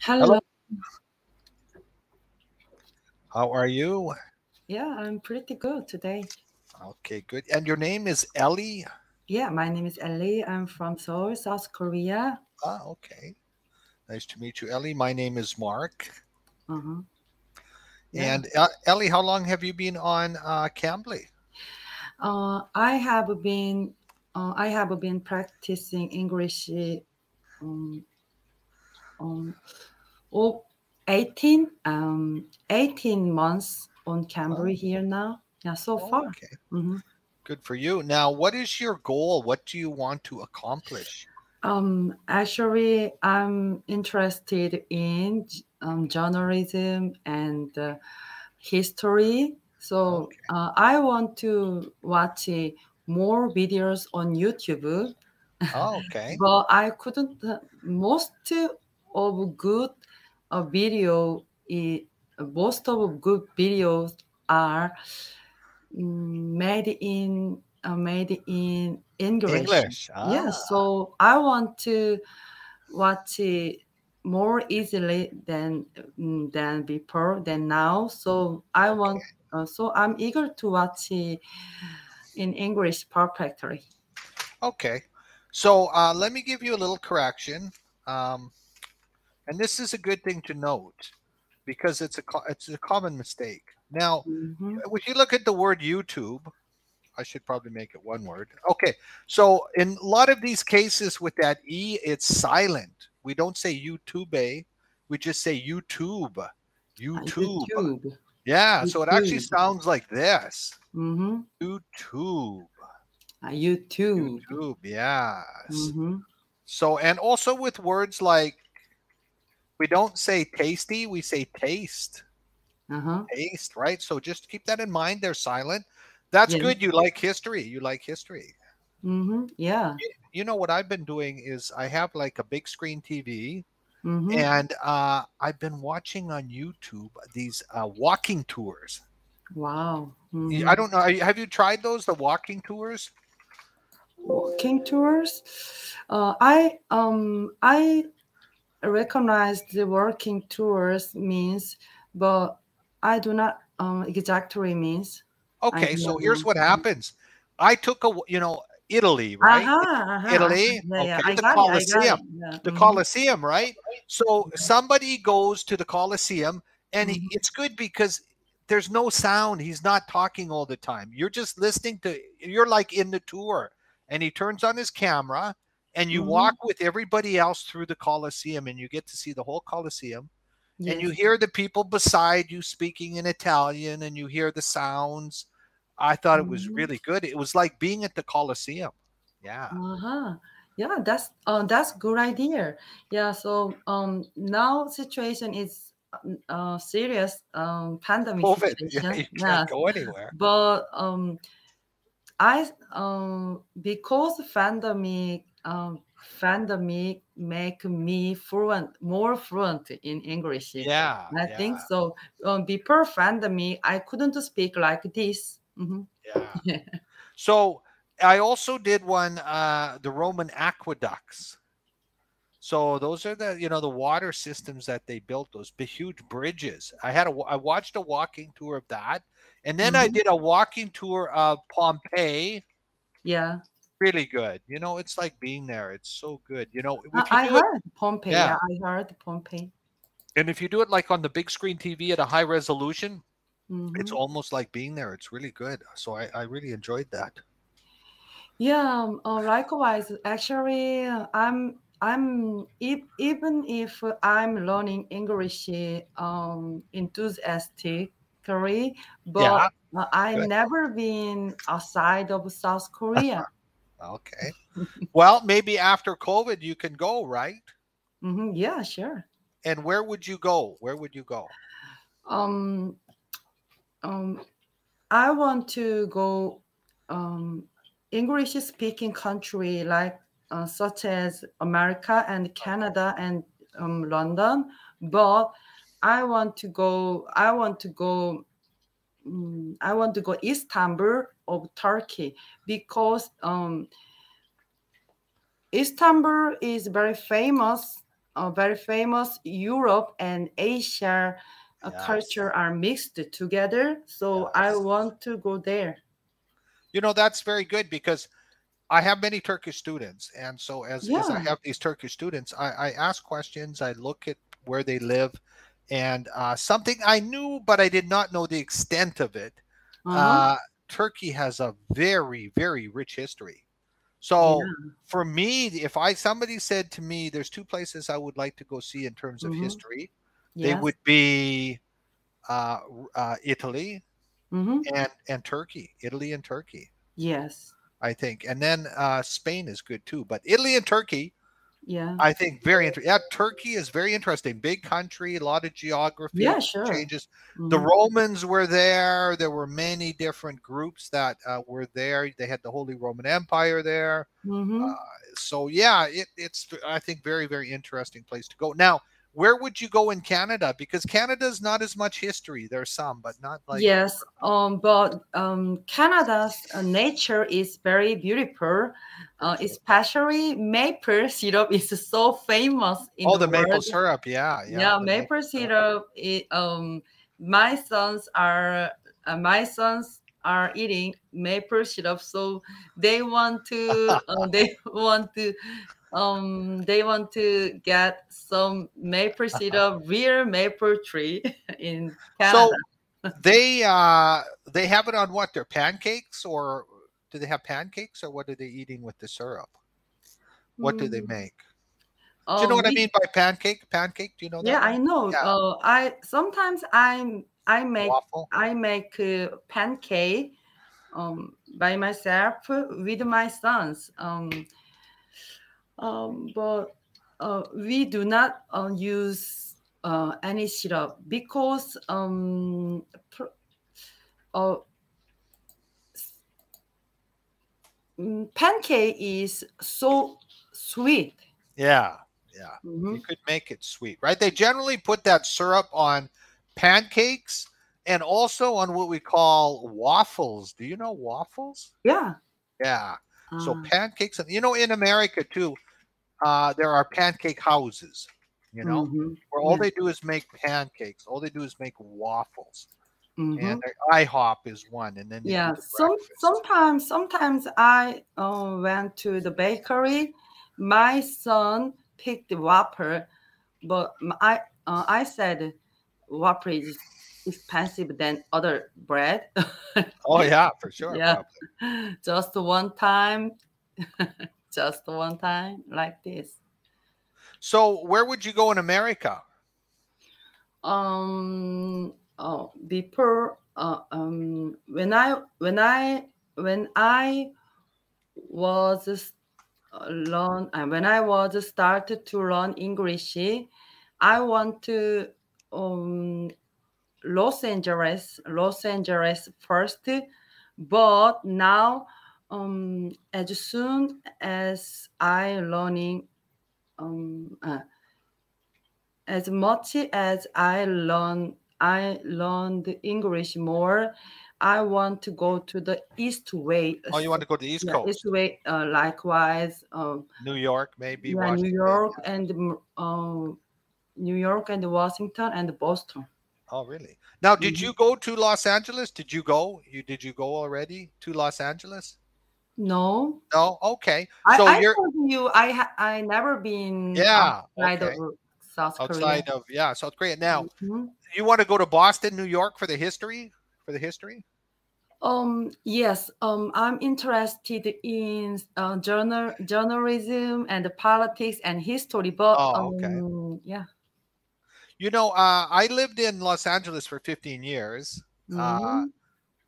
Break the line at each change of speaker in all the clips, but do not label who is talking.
Hello.
Hello.
How are you?
Yeah, I'm pretty good today.
Okay, good. And your name is Ellie?
Yeah, my name is Ellie. I'm from Seoul, South Korea.
Okay. Nice to meet you, Ellie. My name is Mark.
Uh-huh. Yeah.
And Ellie, how long have you been on Cambly?
I have been practicing English um, um oh, 18 months on
Oh,
Cambridge here now. Yeah, so far.
okay.
Mm-hmm.
Good for you. Now, what is your goal? What do you want to accomplish?
Actually, I'm interested in journalism and history. So
Okay.
I want to watch more videos on YouTube,
Oh, okay.
but I couldn't. Most of good video, most of good videos are made in English.
English.
Yeah, so I want to watch it more easily than before than now. So I
Okay.
want. So I'm eager to watch it in English perfectly.
Okay. So let me give you a little correction. Um, and this is a good thing to note because it's a common mistake. Now,
Mm-hmm.
if you look at the word YouTube, I should probably make it one word. Okay. So in a lot of these cases with that E, it's silent. We don't say YouTube. We just say YouTube. YouTube.
YouTube.
Yeah. So it actually
YouTube.
sounds like this.
Mm-hmm.
YouTube.
YouTube.
YouTube. Yes.
Mm-hmm.
So, and also with words like, we don't say tasty, we say taste.
Uh-huh.
Taste, right? So just keep that in mind. They're silent. That's
Yeah.
good. You like history. You like history.
Mm-hmm. Yeah.
You know what I've been doing is I have like a big screen TV,
Mm-hmm.
and I've been watching on YouTube these walking tours.
Wow.
I
Mm-hmm.
don't know. Have you tried those, the walking tours?
Walking tours. I recognize the working tours means, but I do not exactly means. I
Okay,
do
so
not
here's
know.
what happens. I took Italy, right?
Uh-huh.
Italy,
Yeah, yeah.
okay,
I
the
got it. I got
Colosseum.
it. Yeah.
The
Mm-hmm.
Colosseum, right? So somebody goes to the Colosseum, and
Mm-hmm.
it's good because there's no sound. He's not talking all the time. You're just listening to, you're like in the tour. And he turns on his camera, and you
Mm-hmm.
walk with everybody else through the Colosseum, and you get to see the whole Colosseum. And you
Yes.
hear the people beside you speaking in Italian, and you hear the sounds. I thought it was
Mm-hmm.
really good. It was like being at the Colosseum. Yeah.
Uh-huh. Yeah, that's good idea. Yeah, so now situation is serious pandemic
COVID. Yeah,
situation.
you can't
Yes.
go anywhere.
But I because pandemic make me more fluent in English.
Yeah,
I
yeah,
think so. Before pandemic, I couldn't speak like this. Hmm.
yeah. So I also did one, the Roman aqueducts. So those are the water systems that they built, those big, huge bridges. I watched a walking tour of that, and then I
Hmm.
did a walking tour of Pompeii.
Yeah,
Really good. It's like being there. It's so good. If you
I
do it,
heard Pompeii.
yeah.
Yeah, I heard Pompeii.
And if you do it like on the big screen TV at a high resolution, it's
Hmm.
almost like being there. It's really good. So I really enjoyed that.
Yeah, likewise. Actually, even if I'm learning English enthusiastically, but
Yeah,
I
good.
never been outside of South Korea.
Okay. Well, maybe after COVID you can go, right?
Yeah, sure.
And where would you go? Where would you go?
Um, um, I want to go English speaking country like such as America and Canada and London, but I want to go. I want to go. I want to go Istanbul of Turkey because Istanbul is very famous very famous Europe and Asia
Yes.
culture are mixed together. So I
Yes.
want to go there.
That's very good because I have many Turkish students, and so as I
Yeah.
have these Turkish students, I ask questions, I look at where they live, and something I knew, but I did not know the extent of it.
Uh-huh.
Uh, Turkey has a very, very rich history. So
Yeah.
for me, if I somebody said to me, "There's two places I would like to go see in terms of
Mm-hmm.
history," they
Yes.
would be uh, Italy
Mm-hmm.
and Turkey. Italy and Turkey,
Yes.
I think, and then Spain is good too. But Italy and Turkey,
Yeah.
I think, very interesting. Yeah, Turkey is very interesting. Big country, a lot of
Yeah,
geography
sure.
changes. The
Mm-hmm.
Romans were there. There were many different groups that were there. They had the Holy Roman Empire there.
Mm-hmm.
So yeah, it's I think very very interesting place to go. Now, where would you go in Canada? Because Canada's not as much history. There's some, but not like.
Yes, but Canada's nature is very beautiful, especially maple syrup is so famous in
Oh,
the
the maple
world.
syrup. Yeah, yeah,
Yeah,
the
maple
maple syrup.
syrup. My sons are eating maple syrup, so they want to get some maple syrup, real maple tree in Canada.
So they have it on what? Their pancakes, or do they have pancakes, or what are they eating with the syrup? What do they
Mm,
make? Do you know what I
we
mean by pancake? Pancake? Do you know
Yeah,
that
I
one?
know.
Yeah,
I sometimes
waffle.
I make pancake by myself with my sons. But we do not use any syrup because uh, pancake is so sweet.
Yeah, yeah. You
Hmm.
could make it sweet, right? They generally put that syrup on pancakes and also on what we call waffles. Do you know waffles?
Yeah.
Yeah. So
Uh,
pancakes, and in America too, there are pancake houses, where all
Yeah.
they do is make pancakes. All they do is make waffles. And
Hmm.
IHOP is one, and then they do
Yeah,
the breakfast.
sometimes I went to the bakery. My son picked the Whopper, but I said Whopper is expensive than other bread.
Oh yeah, for sure,
Yeah,
probably.
just one time, just one time like this.
So where would you go in America?
Before when I was when I was started to learn English, I want to um, Los Angeles first, but now as soon as as much as I learned English more. I want to go to the East Way.
Oh, you want to go to the East
Yeah, East
Coast,
Way. Likewise,
New York, maybe
yeah,
Washington.
New York and Washington and Boston.
Oh, really? Now, did
Mhm.
you go to Los Angeles? Did you go? Did you go already to Los Angeles?
No,
No. Okay. So
I
you're
told you I never been
yeah.
outside of
Okay.
South Korea.
Outside of South Korea. Now,
Mhm.
you want to go to Boston, New York for the history? For the history?
Yes. I'm interested in journalism and politics and history, but
Oh, okay.
yeah.
I lived in Los Angeles for 15 years. Uh,
Hmm.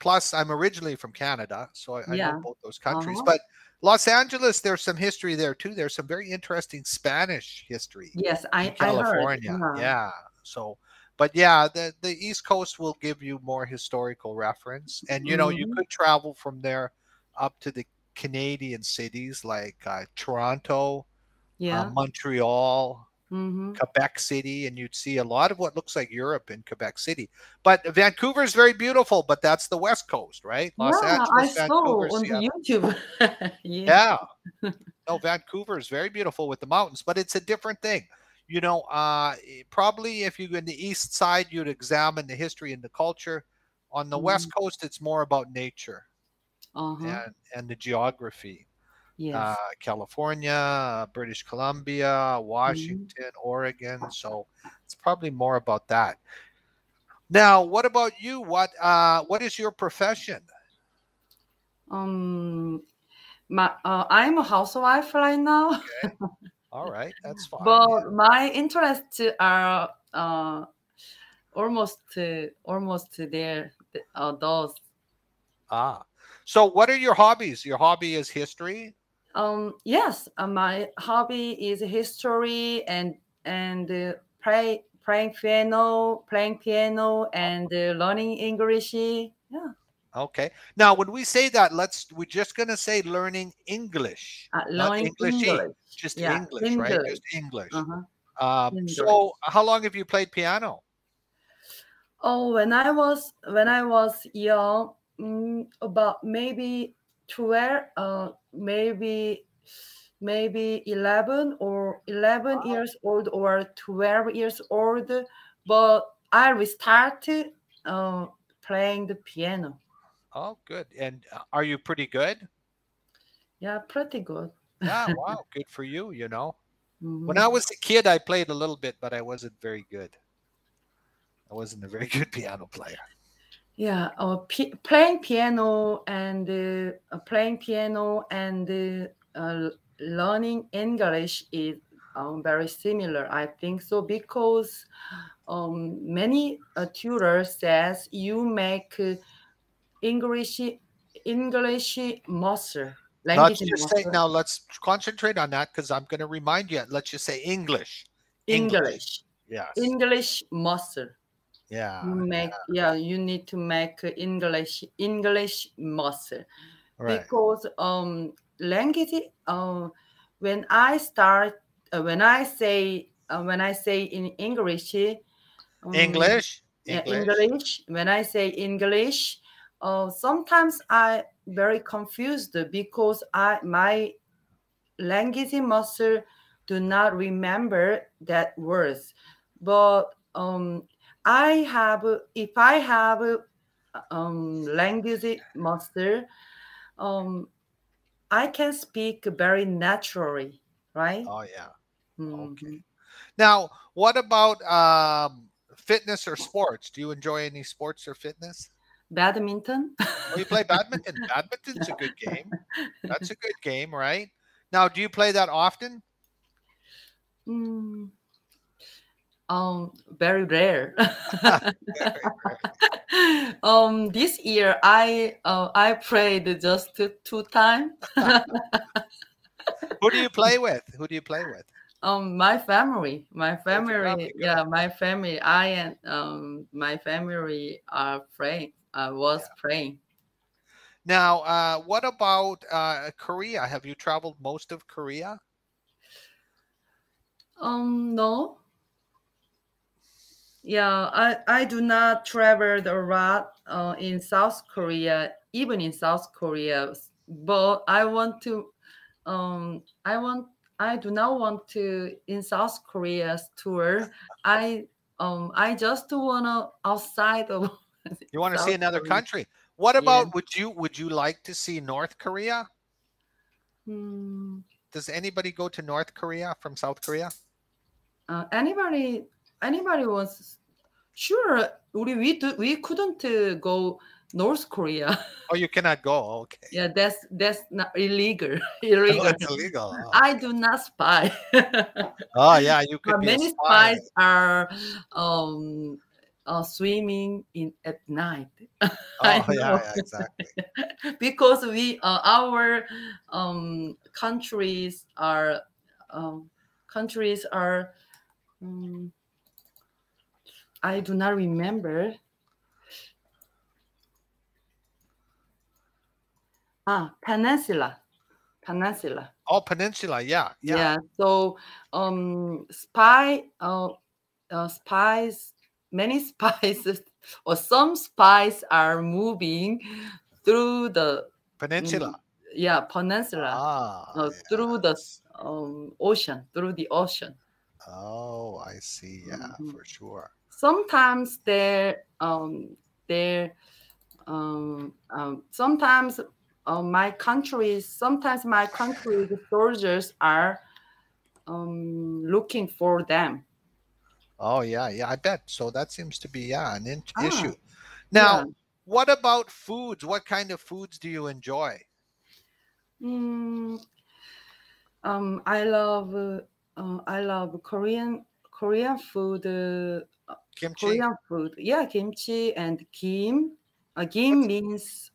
Plus, I'm originally from Canada, so I know
Yeah.
both those countries.
Uh-huh.
But Los Angeles, there's some history there too. There's some very interesting Spanish history
Yes,
in
I heard.
California.
Yeah.
Yeah. So, but yeah, the East Coast will give you more historical reference, and you
Hmm.
could travel from there up to the Canadian cities like Toronto,
Yeah.
Montreal,
Hmm.
Quebec City, and you'd see a lot of what looks like Europe in Quebec City. But Vancouver is very beautiful, but that's the West Coast, right? Los
Yeah, I
Angeles, Vancouver,
saw on the
Seattle.
YouTube. Yeah.
Yeah. No, Vancouver is very beautiful with the mountains, but it's a different thing. Probably if you're in the east side, you'd examine the history and the culture. On the west
Mhm.
coast, it's more about nature
Uh-huh.
and the geography.
Yes.
California, British Columbia,
Mhm.
Washington, Oregon. So it's probably more about that. Now, what about you? What is your profession?
Um, I'm a housewife right now,
Okay. All right, that's fine. Yeah.
but my interests are almost there. Those.
Ah. So what are your hobbies? Your hobby is history?
Yes, my hobby is history and playing piano, and learning English. Yeah,
Okay. Now, when we say that, we're just going to say learning English, not
learning
Englishy,
English.
just
Yeah,
English, right?
English.
Just English.
Uh-huh.
So
English.
how long have you played piano?
Oh, when I was young, about maybe 12, maybe 11
Wow.
years old or 12 years old, but I restarted uh, playing the piano.
Oh, good. And are you pretty good?
Yeah, pretty good.
Yeah, wow, good for you, you know. When
Hmm.
I was a kid, I played a little bit, but I wasn't very good. I wasn't a very good piano player.
Yeah, playing piano and learning English is very similar. I think so because many tutors says you make English English muscle, language
Let's just say
muscle,
now, let's concentrate on that because I'm going to remind you. Let's just say English. English.
English
Yes.
English muscle.
Yeah.
You make, yeah, you need to make English muscle
Right.
because language when I start when I say in English, um
English.
yeah,
English.
English, when I say English, sometimes I very confused because I my language muscle do not remember that words, but I have if I have language muscle, um I can speak very naturally, right?
Oh yeah. Okay.
Hmm.
Now, what about fitness or sports? Do you enjoy any sports or fitness?
Badminton.
Oh, you play badminton. Badminton's a good game. That's a good game, right? Now, do you play that often?
Mm, very rare.
Very rare.
This year I played just two times.
Who do you play with? Who do you play with?
My
With your
family,
family. Good.
yeah, my family. I and my family are praying. I
Yeah.
was praying.
Now, what about Korea? Have you traveled most of Korea?
No, yeah, I do not travel a lot in South Korea, even in South Korea. But I want, I do not want to in South Korea's tour. I just wanna outside of
You want to see
South
another
Korea.
country? What
Yeah.
about would you like to see North Korea?
Hmm.
Does anybody go to North Korea from South Korea?
Anybody was sure we couldn't go North Korea.
Oh, you cannot go. Okay.
Yeah, that's not illegal.
Oh,
Illegal.
it's illegal. Oh,
I
okay.
do not spy.
Oh, yeah, you could be a
Many
spy.
spies are um swimming in at night. I
Oh, yeah,
know
yeah, exactly.
because we our um, countries are um, I do not remember. Peninsula.
Oh, peninsula. Yeah, yeah.
Yeah. So spy spies, many spies or some spies are moving through the
Peninsula.
mm, yeah, peninsula,
Ah,
through the
yes.
ocean, through the ocean.
Oh, I see. Yeah,
Mhm.
for sure.
Sometimes their sometimes sometimes my country's soldiers are looking for them.
Oh, yeah, yeah, I bet. So that seems to be, yeah, an
Ah,
issue.
yeah.
Now, what about foods? What kind of foods do you enjoy?
Mm, I love Korean food.
Kimchi?
Korean food. Yeah, kimchi and kim.
What's
Kim means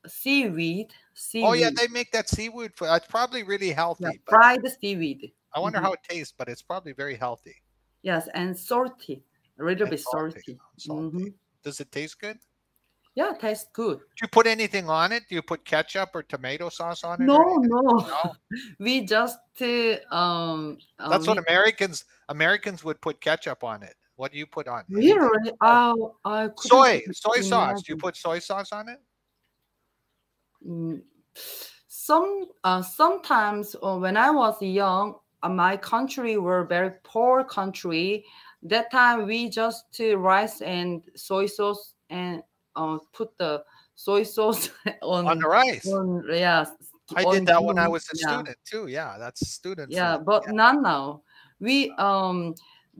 seaweed.
Oh, yeah,
Seaweed.
they make that seafood food. It's probably really
Yeah,
healthy, but
fried seaweed.
I wonder
Mhm.
how it tastes, but it's probably very healthy
Yes, and salty. A little
and
bit
salty.
salty.
Salty. Does it taste good?
Yeah, tastes good.
Do you put anything on it? Do you put ketchup or tomato sauce on it or
No,
anything?
no.
No.
We just
That's what
we
Americans would put ketchup on it. What do you put on? Anything?
really
Oh,
I couldn't
soy sauce. Do you
imagine.
put soy sauce on it?
Mm, sometimes when I was young, my country were very poor country. That time we just rice and soy sauce and put the soy sauce
On the rice.
on yeah
I did
on
that when I
bean.
was a
Yeah,
student too. Yeah, that's student
yeah,
food.
but
Yeah.
not now. We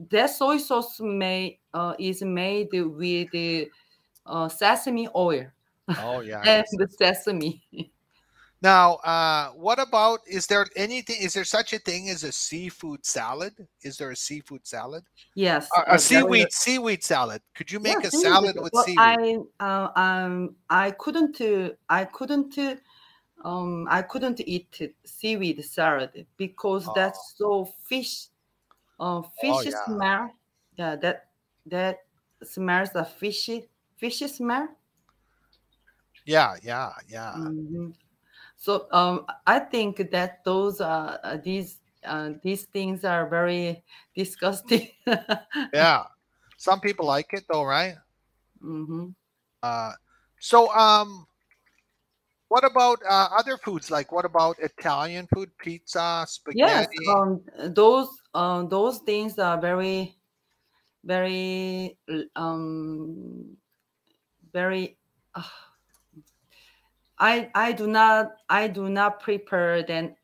that soy sauce made is made with sesame oil
Oh yeah,
and
yes.
the sesame.
Now, what about, is there anything, is there such a thing as a seafood salad? Is there a seafood salad?
Yes,
A
there is.
seaweed salad. Could you
Yeah,
make a
seaweed.
salad with
But
seaweed?
I couldn't eat seaweed salad because
Oh,
that's so
oh
fishy
yeah.
smell. Yeah, that smells a fishy smell.
Yeah, yeah, yeah.
Hmm. So I think that those these things are very disgusting.
Yeah. Some people like it though, right?
Hmm.
Uh so what about other foods? Like what about Italian food, pizza,
Yes,
spaghetti?
those things are very very. Uh, I do not prepare than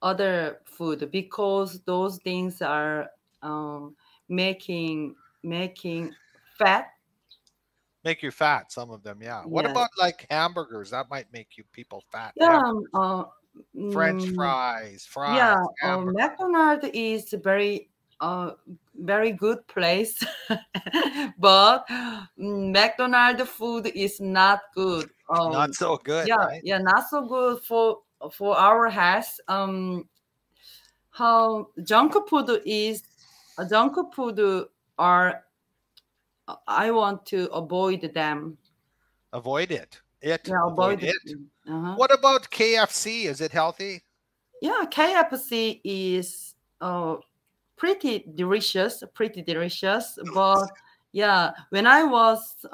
other food because those things are um, making fat.
Make you fat, some of them, yeah. What
Yes.
about like hamburgers? That might make you people fat.
Yeah.
Hamburgers, French
Mm,
fries,
yeah.
fries, hamburger.
McDonald's is uh, very good place, but McDonald's food is not good.
Not so good,
Yeah,
right?
yeah, not so good for our health. How junk food are I want to avoid them.
Avoid it. It.
Yeah,
Avoid
avoid
it.
them. Uh-huh.
What about KFC? Is it healthy?
Yeah, KFC is pretty delicious. But yeah, when I was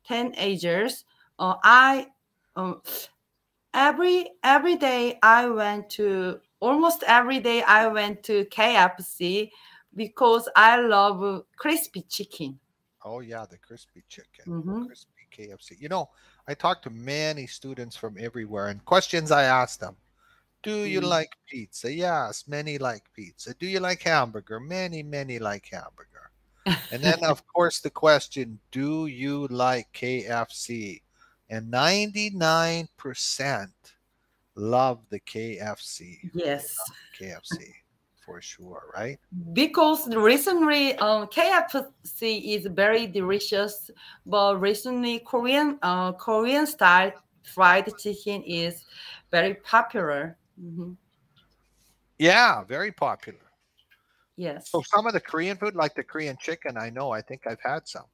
teenagers, I um, every day I went to almost every day I went to KFC because I love crispy chicken.
Oh yeah, the crispy chicken,
Hmm.
crispy KFC. I talked to many students from everywhere, and questions I asked them: do you like pizza? Yes, many like pizza. Do you like hamburger? Many, many like hamburger. And then, of course, the question: do you like KFC? And 99% love the KFC. They
Yes,
love the KFC for sure, right?
because recently KFC is very delicious, but recently Korean style fried chicken is very popular. Hmm.
Yeah, very popular. So
Yes,
some of the Korean food, like the Korean chicken, I know. I think I've had some.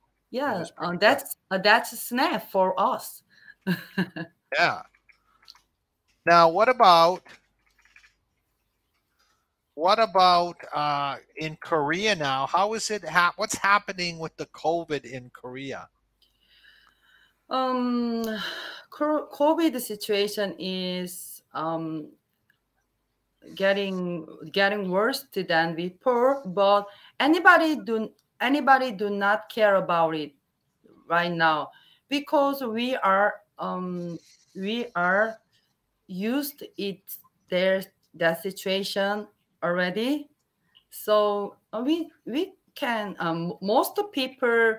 It
yeah,
was pretty good.
that's a snack for us.
Yeah. Now, what about in Korea now? How is it? What's happening with the COVID in Korea?
Um, COVID situation is um, getting worse than before, but anybody do not care about it right now because we are used it their that situation already. So we can most people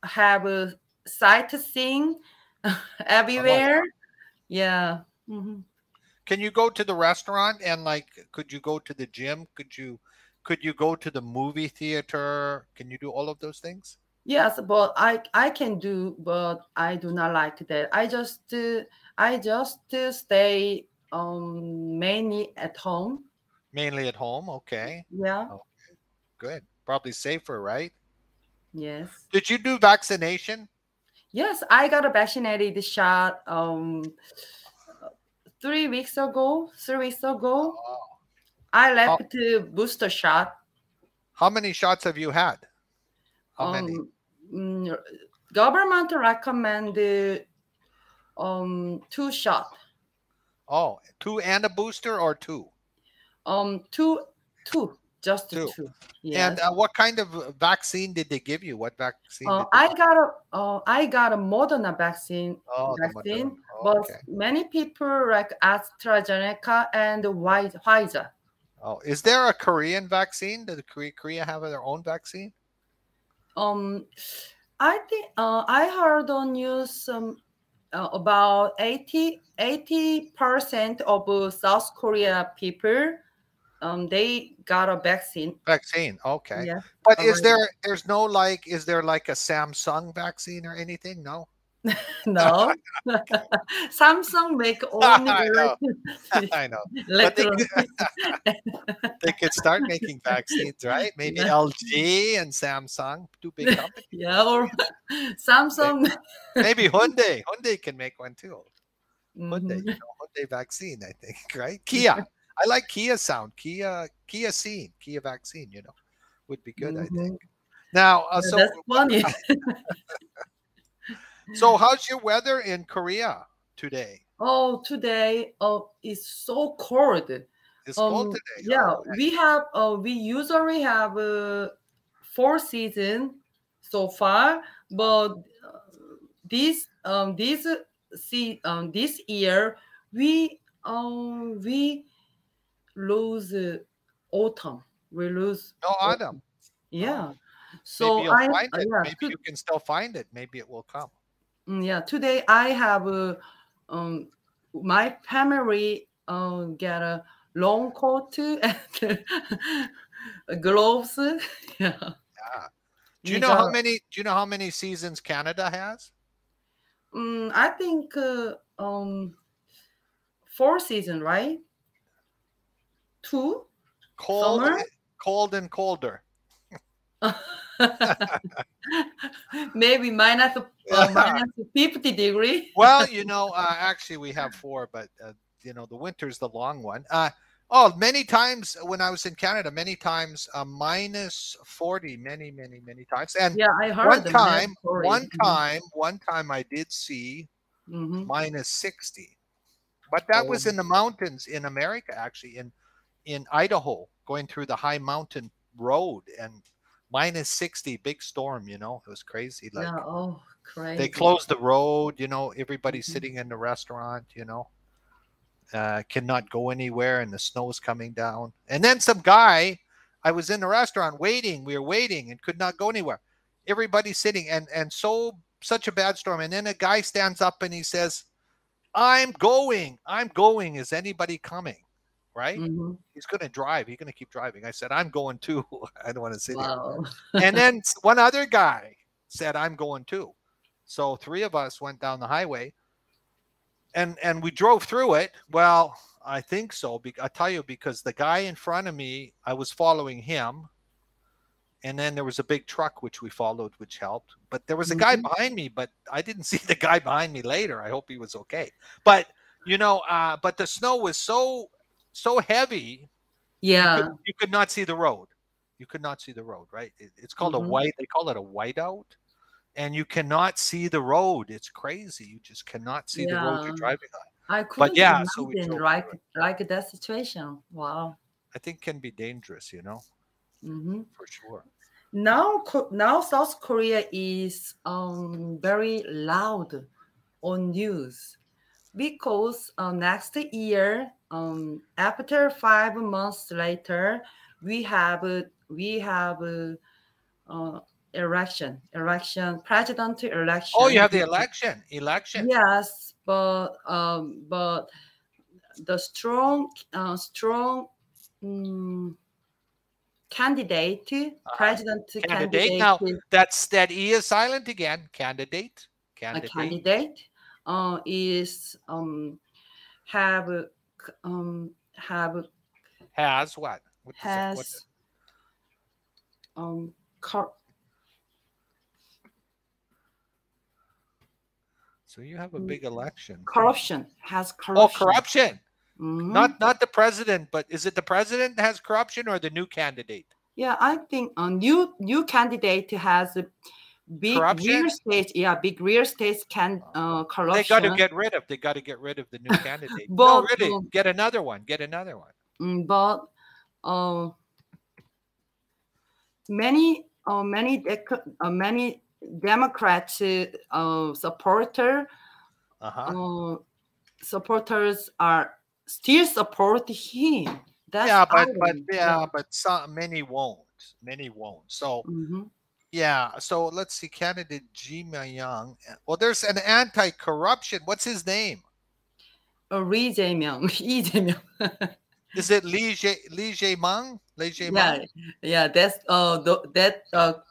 have a sightseeing
Oh
everywhere.
yeah.
Yeah. Mhm.
Can you go to the restaurant and like could you go to the gym? Could you go to the movie theater? Can you do all of those things?
Yes, but I can do, but I do not like that. I just stay mainly at home.
Mainly at home, okay.
Yeah.
Oh, good. Probably safer, right?
Yes.
Did you do vaccination?
Yes, I got a vaccinated shot 3 weeks ago. 3 weeks ago,
Oh.
I
How
left the booster shot.
how many shots have you had? How many?
Um, mm, Government recommend two shot.
Oh, two and a booster or two?
Two, two, just
Two.
two.
And
Yes.
what kind of vaccine did they give you? What vaccine did they give?
I got a Moderna
Oh, the Moderna.
vaccine,
Oh,
but
okay.
many people like AstraZeneca and Pfizer.
Oh, is there a Korean vaccine? Does Korea have their own vaccine?
Um, I think I heard on news about 80% of South Korea people they got a vaccine.
Vaccine. Okay.
Yes,
But
already.
is there like a Samsung vaccine or anything? No.
No, Samsung make only
I know.
electronic.
I know. But
electronic.
they could start making vaccines, right? Maybe
Yeah,
LG and Samsung, two big companies
yeah,
in
or
Korea. They,
Samsung.
maybe Hyundai. Hyundai can make one too. Hyundai,
Mhm.
Hyundai vaccine, I think, right? Kia. I like Kia sound. Kia scene, Kia vaccine, would be good, I think.
Mhm.
Now,
Yeah, that's funny.
so how's your weather in Korea today?
Oh, today, it's so cold.
It's cold today.
Yeah,
Oh,
we usually have four season so far, but this year we lose autumn. We lose
no autumn.
autumn.
Oh,
Yeah.
maybe
So
you'll
I
find it.
yeah
Maybe you can still find it. Maybe it will come.
yeah, today I have um my family get a long coat and gloves. Yeah,
Yeah.
we got.
Do you know how many seasons Canada has?
I think four season, right? Two
Cold,
summer.
cold and colder.
Maybe
Yeah.
minus 50 degree.
Well, actually we have four, but the winter's the long one. Oh, many times when I was in Canada, many times minus 40, many, many, many times. And
Yeah, I
one
heard the math
time,
story. Mhm.
one time I did see
Mhm.
minus 60. But that
Oh,
was in the mountains in America, actually, in Idaho, going through the high mountain road and minus 60, big storm, it was crazy.
yeah.
Like
Oh,
they
crazy.
closed the road, everybody's
Mhm.
sitting in the restaurant, cannot go anywhere and the snow's coming down. And then some guy, I was in the restaurant waiting, we were waiting and could not go anywhere. Everybody's sitting and such a bad storm. And then a guy stands up and he says, I'm going. Is anybody coming? Right?
Mhm.
He's going to drive. He's going to keep driving. I said, I'm going too. I don't want to sit here.
Wow.
And then one other guy said, I'm going too. So three of us went down the highway and we drove through it. Well, I think so. I tell you, because the guy in front of me, I was following him. And then there was a big truck which we followed, which helped. But there was a guy
Mhm.
behind me, but I didn't see the guy behind me later. I hope he was okay. But but the snow was so heavy,
Yeah.
you could not see the road. You could not see the road, right? It's called a
Mhm.
white. They call it a whiteout, and you cannot see the road. It's crazy. You just cannot see the road you're
Yeah.
driving on.
I
But
couldn't
yeah, so we
imagine
drove through it.
like that situation. Wow.
I think can be dangerous, you know,
Hmm.
for sure.
Now South Korea is very loud on news because next year, after 5 months later, we have uh, president
Oh, you
election.
have the election.
Yes, but the strong um,
Uh-huh.
president
Candidate.
candidate,
Now that E is silent again. Candidate.
a
Candidate
candidate is have have
has what? What does that? What?
has um cor-
So you have a big election. Hmm.
corruption has
Oh,
corruption.
corruption.
Hmm.
Not the president, but is it the president that has corruption or the new candidate?
Yeah, I think a new candidate has a big real
Corruption.
estate. Yeah, big real estate can
They got to
corruption.
get rid of. They got to get rid of the new candidate. No,
But
really, get another one. Get another one.
but uh, many Democrats
Uh huh.
uh, supporters are still support him. That's
Yeah, but
irony. Yeah.
yeah, but some many won't. Many won't. So
Mm-hmm.
yeah. So let's see. Candidate Ji Young. Well, there's an anti-corruption. What's his name?
Lee Jae-myung, Lee Jae-myung.
Is it Lee Jae-mung? Lee
Yeah,
Jae-mung?
yeah. That's that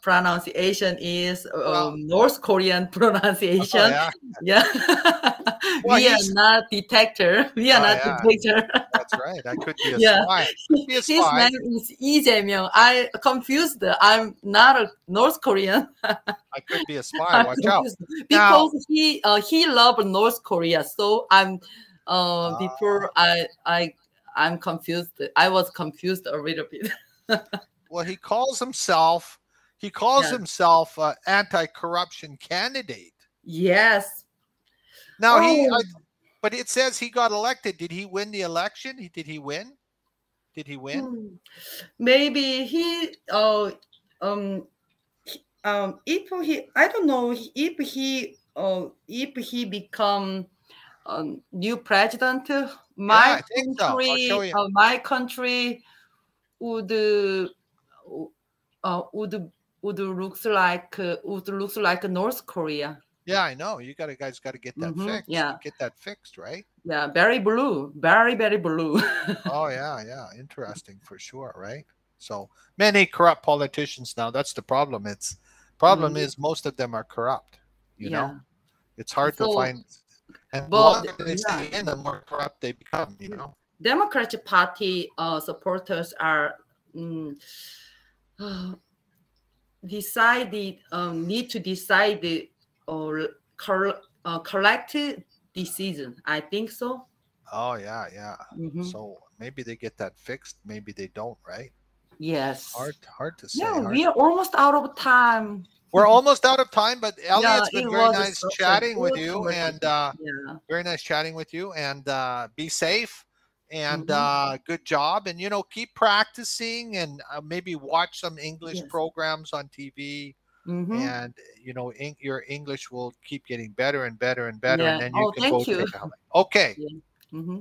pronunciation is
Well,
North Korean
oh
pronunciation.
yeah.
Yeah,
Well,
we are
he's.
not detector. We are
Oh
not
yeah.
detector.
That's right. I could be a
Yeah,
spy. Could be a
his
spy.
name is Lee Jae-myung. I confused. I'm not a North Korean.
I could be a spy.
I'm
Watch out.
confused
Now,
because he loved North Korea. So I'm before I'm confused. I was confused a little bit.
well, he calls
Yeah.
himself anti-corruption candidate.
Yes.
Now
Oh,
but it says he got elected. Did he win the election? Did he win? Did he win?
hmm. Maybe he um if he I don't know if he become new president,
Yeah, I think so. I'll show you.
my country would would would looks like North Korea.
Yeah, I know. You got to guys got to get that
Mm-hmm.
fixed.
Yeah,
Get that fixed, right?
yeah, very blue, very blue.
Oh yeah, yeah. Interesting for sure, right? So many corrupt politicians now. That's the problem. It's problem
Mhm.
is most of them are corrupt. You know,
Yeah.
it's hard to
So,
find, and the
but
longer they
yeah,
stay in, the more corrupt they become. You know.
Democratic Party supporters are mm, decided need to decide or collect decision. I think so.
Oh yeah, yeah.
Hmm.
So maybe they get that fixed. Maybe they don't. Right?
Yes.
Hard to say.
Yeah,
Hard.
we are almost out of time.
We're almost out of time, but Ellie,
Yeah,
it's been
it
very
was
nice
such a
chatting with
good
you, and
conversation. Yeah.
very nice chatting with you. And be safe, and
Hmm.
good job. And keep practicing, and maybe watch some English
Yes.
programs on TV.
Hmm.
And your English will keep getting better and better and better, and
Yeah.
then you
Oh,
can go
thank you.
take a hike. Okay.
Yeah. Hmm.